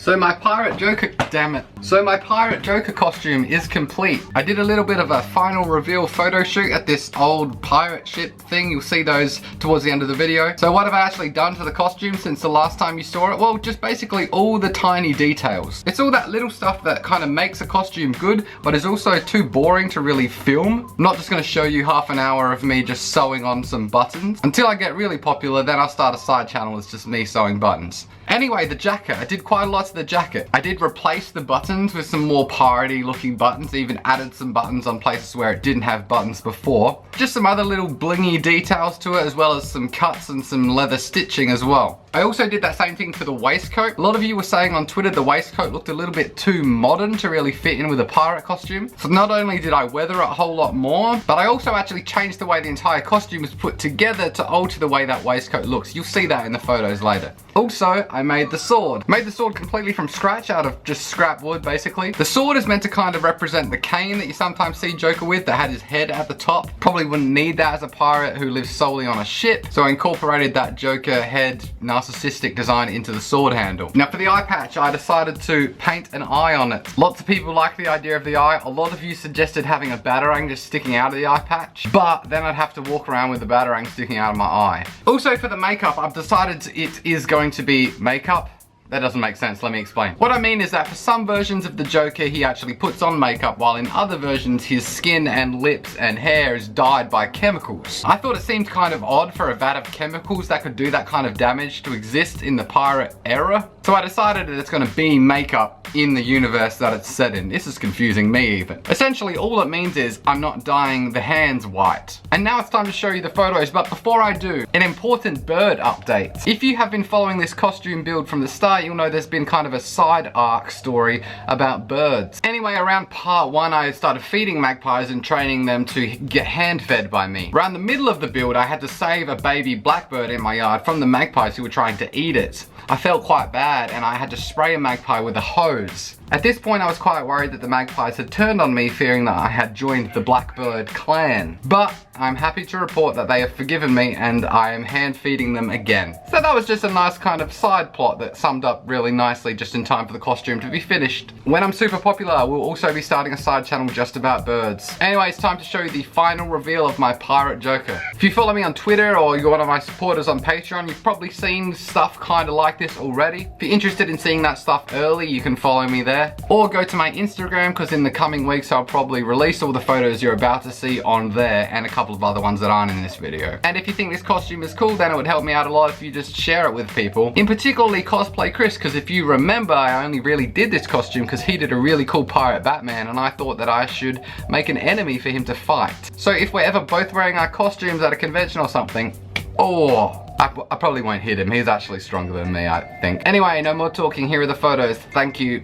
So my Pirate Joker, damn it. So my Pirate Joker costume is complete. I did a little bit of a final reveal photo shoot at this old pirate ship thing. You'll see those towards the end of the video. So what have I actually done to the costume since the last time you saw it? Well, just basically all the tiny details. It's all that little stuff that kind of makes a costume good, but is also too boring to really film. I'm not just gonna show you half an hour of me just sewing on some buttons. Until I get really popular, then I'll start a side channel that's just me sewing buttons. Anyway, the jacket, I did quite a lot to the jacket. I did replace the buttons with some more piratey looking buttons, even added some buttons on places where it didn't have buttons before. Just some other little blingy details to it, as well as some cuts and some leather stitching as well. I also did that same thing for the waistcoat. A lot of you were saying on Twitter the waistcoat looked a little bit too modern to really fit in with a pirate costume. So not only did I weather it a whole lot more, but I also actually changed the way the entire costume was put together to alter the way that waistcoat looks. You'll see that in the photos later. Also, I made the sword. Made the sword completely from scratch out of just scrap wood, basically. The sword is meant to kind of represent the cane that you sometimes see Joker with that had his head at the top. Probably wouldn't need that as a pirate who lives solely on a ship. So I incorporated that Joker head narcissistic design into the sword handle. Now for the eye patch, I decided to paint an eye on it. Lots of people like the idea of the eye. A lot of you suggested having a batarang just sticking out of the eye patch, but then I'd have to walk around with the batarang sticking out of my eye. Also for the makeup, I've decided it is going to be makeup. That doesn't make sense, let me explain. What I mean is that for some versions of the Joker, he actually puts on makeup, while in other versions, his skin and lips and hair is dyed by chemicals. I thought it seemed kind of odd for a vat of chemicals that could do that kind of damage to exist in the pirate era. So I decided that it's gonna be makeup in the universe that it's set in. This is confusing me even. Essentially, all it means is I'm not dyeing the hands white. And now it's time to show you the photos, but before I do, an important bird update. If you have been following this costume build from the start, you'll know there's been kind of a side arc story about birds. Anyway, around part 1, I started feeding magpies and training them to get hand fed by me. Around the middle of the build, I had to save a baby blackbird in my yard from the magpies who were trying to eat it. I felt quite bad and I had to spray a magpie with a hose. At this point, I was quite worried that the magpies had turned on me, fearing that I had joined the Blackbird clan. But I'm happy to report that they have forgiven me and I am hand feeding them again. So that was just a nice kind of side plot that summed up really nicely just in time for the costume to be finished. When I'm super popular, we'll also be starting a side channel just about birds. Anyway, it's time to show you the final reveal of my Pirate Joker. If you follow me on Twitter or you're one of my supporters on Patreon, you've probably seen stuff kind of like this already. If you're interested in seeing that stuff early, you can follow me there. Or go to my Instagram, because in the coming weeks I'll probably release all the photos you're about to see on there and a couple of other ones that aren't in this video. And if you think this costume is cool, then it would help me out a lot if you just share it with people. In particularly Cosplay Chris, because if you remember, I only really did this costume because he did a really cool Pirate Batman and I thought that I should make an enemy for him to fight. So if we're ever both wearing our costumes at a convention or something, I probably won't hit him. He's actually stronger than me, I think. Anyway, no more talking. Here are the photos. Thank you.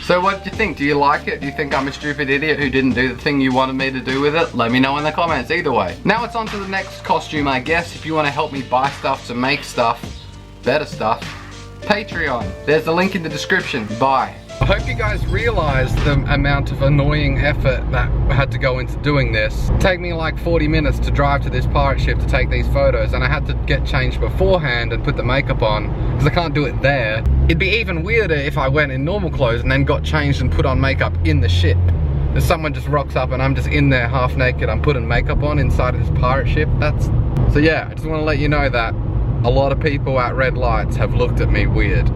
So what do you think? Do you like it? Do you think I'm a stupid idiot who didn't do the thing you wanted me to do with it? Let me know in the comments either way. Now it's on to the next costume, I guess. If you want to help me buy stuff to make stuff, better stuff, Patreon. There's the link in the description. Bye. I hope you guys realize the amount of annoying effort that had to go into doing this. It took me like 40 minutes to drive to this pirate ship to take these photos, and I had to get changed beforehand and put the makeup on because I can't do it there. It'd be even weirder if I went in normal clothes and then got changed and put on makeup in the ship. If someone just rocks up and I'm just in there half naked, I'm putting makeup on inside of this pirate ship. So yeah, I just want to let you know that a lot of people at red lights have looked at me weird.